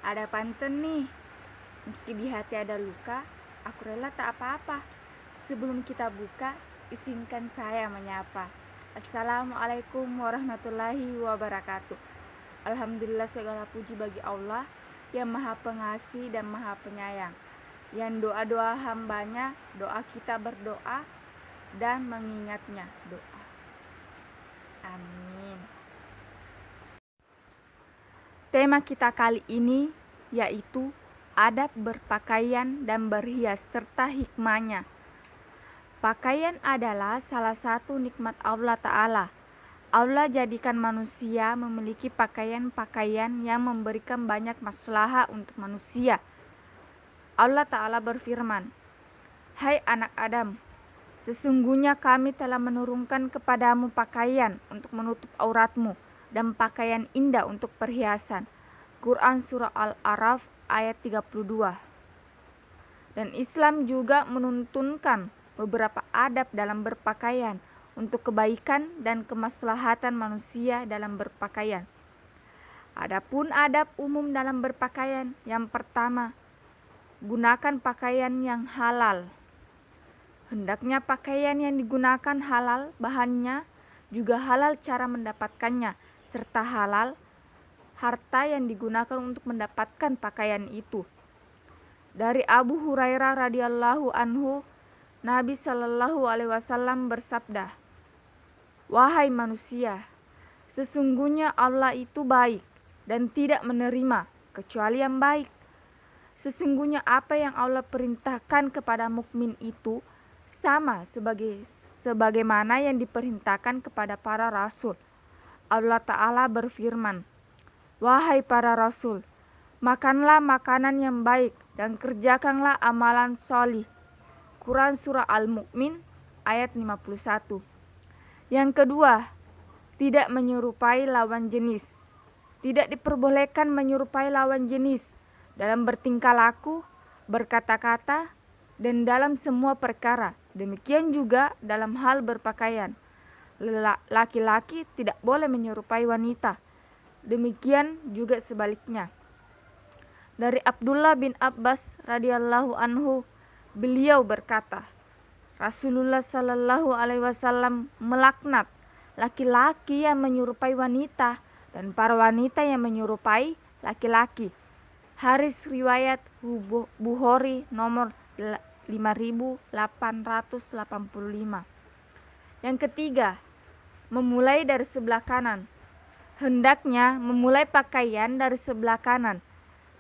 Ada pantun nih, meski di hati ada luka, aku rela tak apa-apa. Sebelum kita buka, izinkan saya menyapa. Assalamualaikum warahmatullahi wabarakatuh. Alhamdulillah, segala puji bagi Allah yang maha pengasih dan maha penyayang, yang doa-doa hambanya, doa kita berdoa dan mengingatnya doa. Amin. Tema kita kali ini yaitu adab berpakaian dan berhias serta hikmahnya. Pakaian adalah salah satu nikmat Allah Ta'ala. Allah jadikan manusia memiliki pakaian-pakaian yang memberikan banyak maslahah untuk manusia. Allah Ta'ala berfirman, "Hai anak Adam, sesungguhnya kami telah menurunkan kepadamu pakaian untuk menutup auratmu dan pakaian indah untuk perhiasan." Quran Surah Al-A'raf ayat 32. Dan Islam juga menuntunkan beberapa adab dalam berpakaian untuk kebaikan dan kemaslahatan manusia dalam berpakaian. Adapun adab umum dalam berpakaian, yang pertama, gunakan pakaian yang halal. Hendaknya pakaian yang digunakan halal bahannya, juga halal cara mendapatkannya, serta halal harta yang digunakan untuk mendapatkan pakaian itu. Dari Abu Hurairah radhiyallahu anhu, Nabi Shallallahu alaihi wasallam bersabda, "Wahai manusia, sesungguhnya Allah itu baik dan tidak menerima kecuali yang baik. Sesungguhnya apa yang Allah perintahkan kepada mukmin itu sama sebagaimana yang diperintahkan kepada para rasul." Allah Ta'ala berfirman, "Wahai para rasul, makanlah makanan yang baik dan kerjakanlah amalan solih." Quran Surah Al-Mu'min ayat 51. Yang kedua, tidak menyerupai lawan jenis. Tidak diperbolehkan menyerupai lawan jenis dalam bertingkah laku, berkata-kata, dan dalam semua perkara. Demikian juga dalam hal berpakaian. Laki-laki tidak boleh menyerupai wanita. Demikian juga sebaliknya. Dari Abdullah bin Abbas radhiyallahu anhu, beliau berkata, Rasulullah sallallahu alaihi wasallam melaknat laki-laki yang menyerupai wanita dan para wanita yang menyerupai laki-laki. Hadis riwayat Bukhari nomor 5885. Yang ketiga, memulai dari sebelah kanan. Hendaknya memulai pakaian dari sebelah kanan.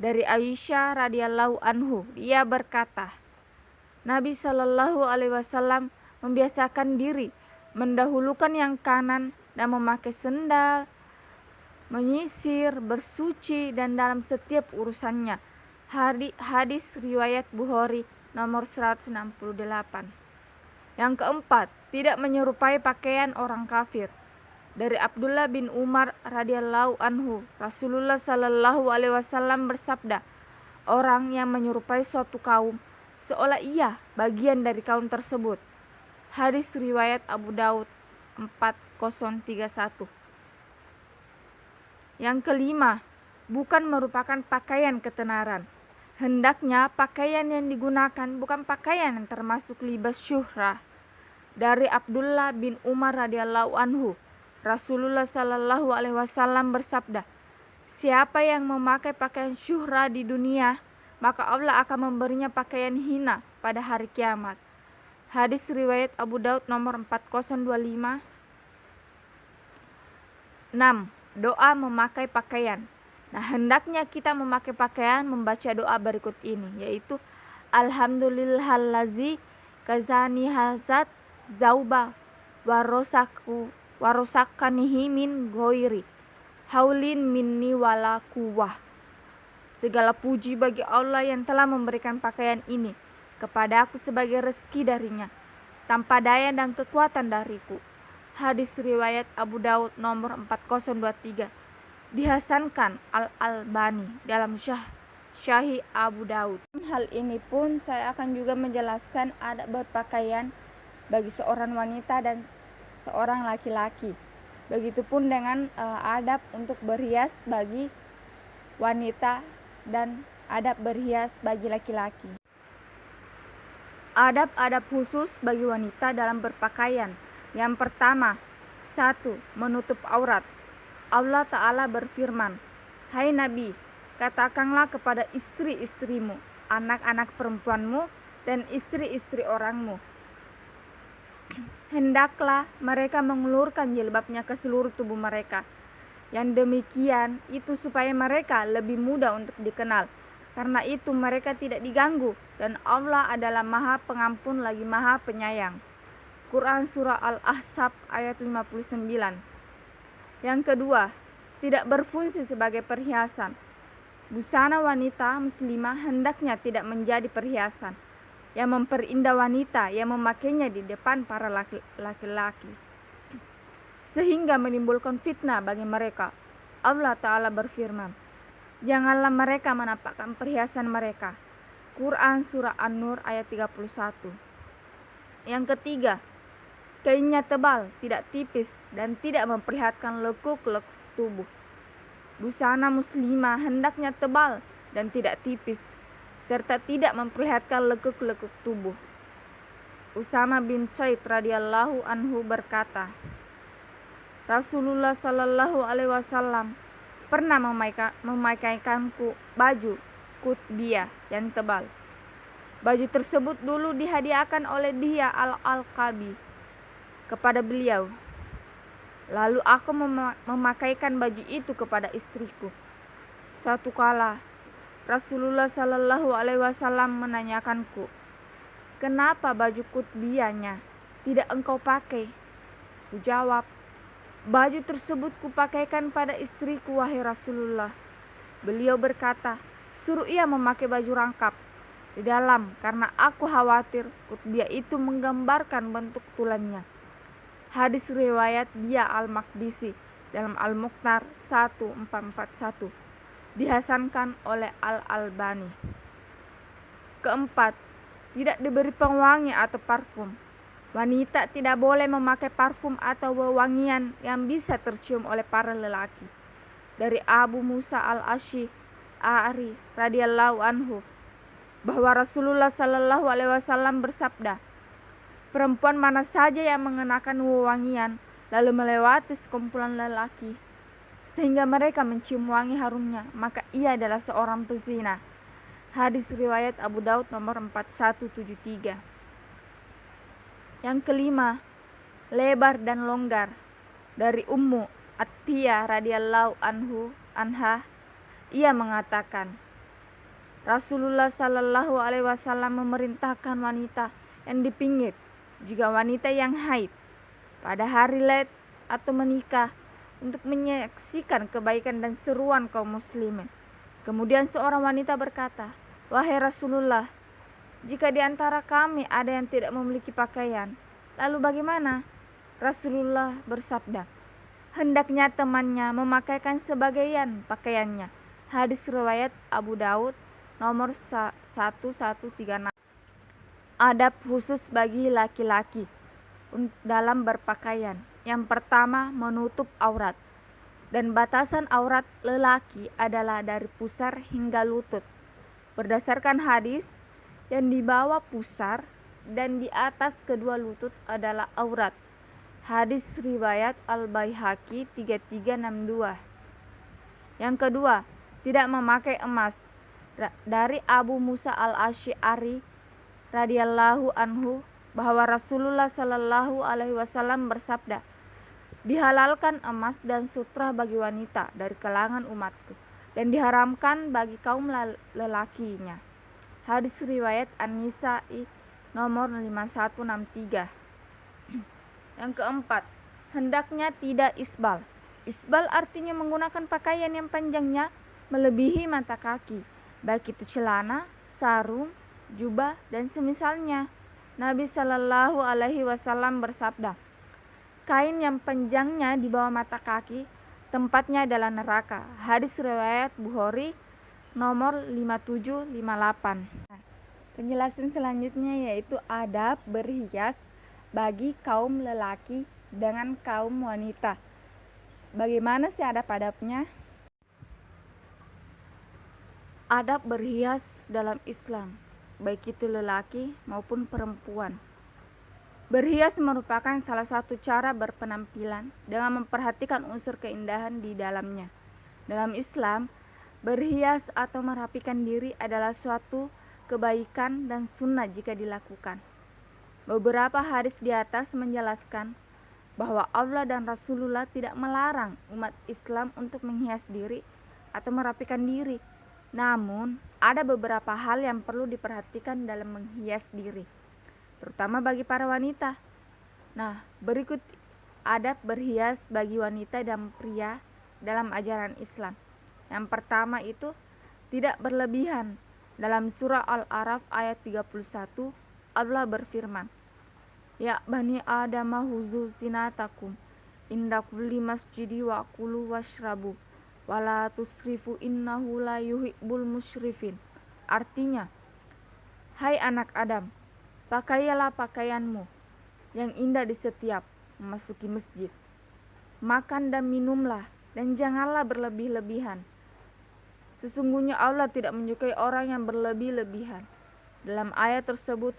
Dari Aisyah radhiyallahu anhu, dia berkata, Nabi Shallallahu alaihi wasallam membiasakan diri mendahulukan yang kanan dan memakai sendal, menyisir, bersuci, dan dalam setiap urusannya. Hadis riwayat Bukhari nomor 168. Yang keempat, tidak menyerupai pakaian orang kafir. Dari Abdullah bin Umar radhiyallahu anhu, Rasulullah sallallahu alaihi wasallam bersabda, orang yang menyerupai suatu kaum seolah ia bagian dari kaum tersebut. Hadis riwayat Abu Daud 4031. Yang kelima, bukan merupakan pakaian ketenaran. Hendaknya pakaian yang digunakan bukan pakaian yang termasuk libas syuhrah. Dari Abdullah bin Umar radhiyallahu anhu, Rasulullah sallallahu alaihi wasallam bersabda, siapa yang memakai pakaian syuhrah di dunia, maka Allah akan memberinya pakaian hina pada hari kiamat. Hadis riwayat Abu Daud nomor 4025. 6. Doa memakai pakaian. Nah, hendaknya kita memakai pakaian membaca doa berikut ini, yaitu Alhamdulillahillazi kazani hazat zauba warosakanihi min ghoiri haulin minni wala quwwah. Segala puji bagi Allah yang telah memberikan pakaian ini kepada aku sebagai rezeki darinya, tanpa daya dan kekuatan dariku. Hadis riwayat Abu Daud nomor 4023. Dihasankan Al-Albani dalam Syahih Abu Daud. Hal ini pun saya akan juga menjelaskan adab berpakaian bagi seorang wanita dan seorang laki-laki. Begitupun dengan adab untuk berhias bagi wanita dan adab berhias bagi laki-laki. Adab-adab khusus bagi wanita dalam berpakaian. Yang pertama, 1. Menutup aurat. Allah Ta'ala berfirman, "Hai Nabi, katakanlah kepada istri-istrimu, anak-anak perempuanmu, dan istri-istri orangmu, hendaklah mereka mengulurkan jilbabnya ke seluruh tubuh mereka. Yang demikian itu supaya mereka lebih mudah untuk dikenal. Karena itu mereka tidak diganggu, dan Allah adalah Maha Pengampun lagi Maha Penyayang." Quran Surah Al-Ahzab ayat 59. Yang kedua, tidak berfungsi sebagai perhiasan. Busana wanita muslimah hendaknya tidak menjadi perhiasan yang memperindah wanita yang memakainya di depan para laki-laki, sehingga menimbulkan fitnah bagi mereka. Allah Ta'ala berfirman, "Janganlah mereka menampakkan perhiasan mereka." Quran Surah An-Nur ayat 31. Yang ketiga, kainnya tebal, tidak tipis, dan tidak memperlihatkan lekuk-lekuk tubuh. Busana muslimah hendaknya tebal dan tidak tipis, serta tidak memperlihatkan lekuk-lekuk tubuh. Usama bin Zaid radhiyallahu anhu berkata, Rasulullah sallallahu alaihi wasallam pernah memakaikanku baju kutbiyah yang tebal. Baju tersebut dulu dihadiahkan oleh Dihya al-Alqabi kepada beliau. Lalu aku memakaikan baju itu kepada istriku. Suatu kala Rasulullah sallallahu alaihi wasallam menanyakanku, "Kenapa baju kutbiyahnya tidak engkau pakai?" Kujawab, "Baju tersebut kupakaikan pada istriku, wahai Rasulullah." Beliau berkata, "Suruh ia memakai baju rangkap di dalam, karena aku khawatir kutbiyah itu menggambarkan bentuk tulannya." Hadis riwayat Dia Al-Maqdisi dalam Al-Muqtar 1441, dihasankan oleh Al-Albani. Keempat, tidak diberi pewangi atau parfum. Wanita tidak boleh memakai parfum atau wewangian yang bisa tercium oleh para lelaki. Dari Abu Musa Al-Asy'ari radhiyallahu anhu bahwa Rasulullah sallallahu alaihi wasallam bersabda, "Perempuan mana saja yang mengenakan wewangian lalu melewati sekumpulan lelaki sehingga mereka mencium wangi harumnya, maka ia adalah seorang pezina." Hadis riwayat Abu Daud nomor 4173. Yang kelima, lebar dan longgar. Dari Ummu Attiyah radhiyallahu anha, ia mengatakan, Rasulullah sallallahu alaihi wasallam memerintahkan wanita yang di pinggir, juga wanita yang haid, pada hari Laid atau menikah, untuk menyaksikan kebaikan dan seruan kaum muslimin. Kemudian seorang wanita berkata, "Wahai Rasulullah, jika di antara kami ada yang tidak memiliki pakaian, lalu bagaimana?" Rasulullah bersabda, "Hendaknya temannya memakaikan sebagian pakaiannya." Hadis riwayat Abu Daud nomor 1136. Adab khusus bagi laki-laki dalam berpakaian. Yang pertama, menutup aurat. Dan batasan aurat lelaki adalah dari pusar hingga lutut. Berdasarkan hadis, yang di bawah pusar dan di atas kedua lutut adalah aurat. Hadis riwayat Al-Baihaqi 3362. Yang kedua, tidak memakai emas. Dari Abu Musa Al-Asy'ari radhiyallahu anhu bahwa Rasulullah sallallahu alaihi wasallam bersabda, "Dihalalkan emas dan sutra bagi wanita dari kalangan umatku, dan diharamkan bagi kaum lelakinya." Hadis riwayat An-Nisa'i nomor 5163. Yang keempat, hendaknya tidak isbal. Isbal artinya menggunakan pakaian yang panjangnya melebihi mata kaki, baik itu celana, sarung, jubah, dan semisalnya. Nabi Shallallahu alaihi wasallam bersabda, "Kain yang panjangnya di bawah mata kaki, tempatnya adalah neraka." Hadis riwayat Bukhari nomor 5758. Penjelasan selanjutnya yaitu adab berhias bagi kaum lelaki dengan kaum wanita. Bagaimana sih adab-adabnya? Adab berhias dalam Islam, baik itu lelaki maupun perempuan. Berhias merupakan salah satu cara berpenampilan dengan memperhatikan unsur keindahan di dalamnya. Dalam Islam, berhias atau merapikan diri adalah suatu kebaikan dan sunnah jika dilakukan. Beberapa hadis di atas menjelaskan bahwa Allah dan Rasulullah tidak melarang umat Islam untuk menghias diri atau merapikan diri. Namun, ada beberapa hal yang perlu diperhatikan dalam menghias diri, terutama bagi para wanita. Nah, berikut adab berhias bagi wanita dan pria dalam ajaran Islam. Yang pertama itu tidak berlebihan. Dalam surah Al-A'raf ayat 31, Allah berfirman, "Ya bani Adam huzu zinatakum inda kulli masjidi wa kulu washrabu wala tusrifu innahu la yuhibbul musyrifin." Artinya, hai anak Adam, pakailah pakaianmu yang indah di setiap memasuki masjid. Makan dan minumlah dan janganlah berlebih-lebihan. Sesungguhnya Allah tidak menyukai orang yang berlebih-lebihan. Dalam ayat tersebut,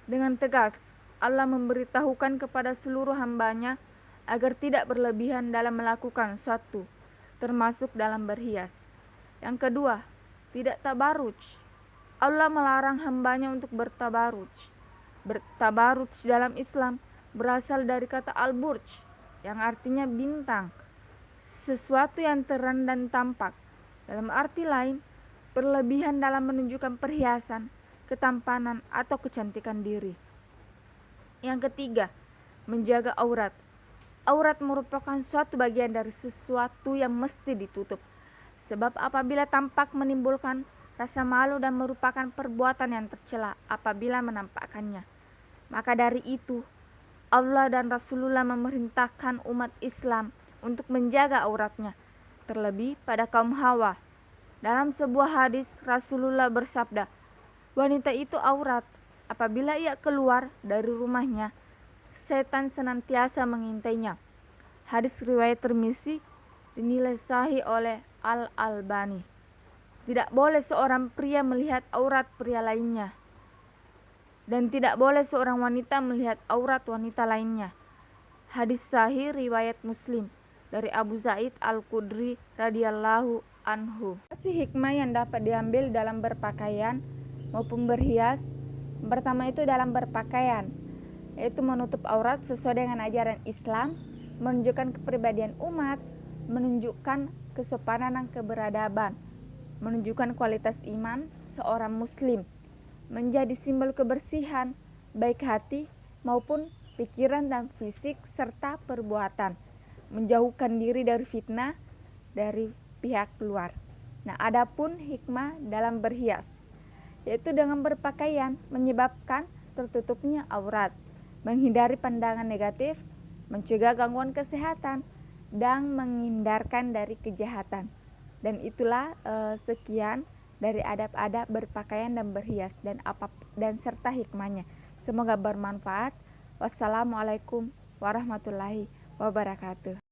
dengan tegas Allah memberitahukan kepada seluruh hambanya agar tidak berlebihan dalam melakukan suatu, termasuk dalam berhias. Yang kedua, tidak tabaruj. Allah melarang hambanya untuk bertabaruj. Bertabaruj dalam Islam berasal dari kata al-burj, yang artinya bintang, sesuatu yang terang dan tampak. Dalam arti lain, berlebihan dalam menunjukkan perhiasan, ketampanan, atau kecantikan diri. Yang ketiga, menjaga aurat. Aurat merupakan suatu bagian dari sesuatu yang mesti ditutup. Sebab apabila tampak menimbulkan rasa malu dan merupakan perbuatan yang tercela apabila menampakkannya. Maka dari itu, Allah dan Rasulullah memerintahkan umat Islam untuk menjaga auratnya, terlebih pada kaum hawa. Dalam sebuah hadis, Rasulullah bersabda, wanita itu aurat. Apabila ia keluar dari rumahnya, setan senantiasa mengintainya. Hadis riwayat Tirmizi dinilai sahih oleh Al-Albani. Tidak boleh seorang pria melihat aurat pria lainnya, dan tidak boleh seorang wanita melihat aurat wanita lainnya. Hadis sahih riwayat Muslim dari Abu Sa'id Al-Khudri radhiyallahu anhu. Hikmah yang dapat diambil dalam berpakaian maupun berhias. Pertama itu dalam berpakaian, yaitu menutup aurat sesuai dengan ajaran Islam, menunjukkan kepribadian umat, menunjukkan kesopanan dan keberadaban, menunjukkan kualitas iman seorang muslim, menjadi simbol kebersihan baik hati maupun pikiran dan fisik serta perbuatan, menjauhkan diri dari fitnah dari pihak luar. Nah, adapun hikmah dalam berhias, yaitu dengan berpakaian menyebabkan tertutupnya aurat, menghindari pandangan negatif, mencegah gangguan kesehatan, dan menghindarkan dari kejahatan. Dan itulah sekian dari adab-adab berpakaian dan berhias dan serta hikmahnya. Semoga bermanfaat. Wassalamualaikum warahmatullahi wabarakatuh.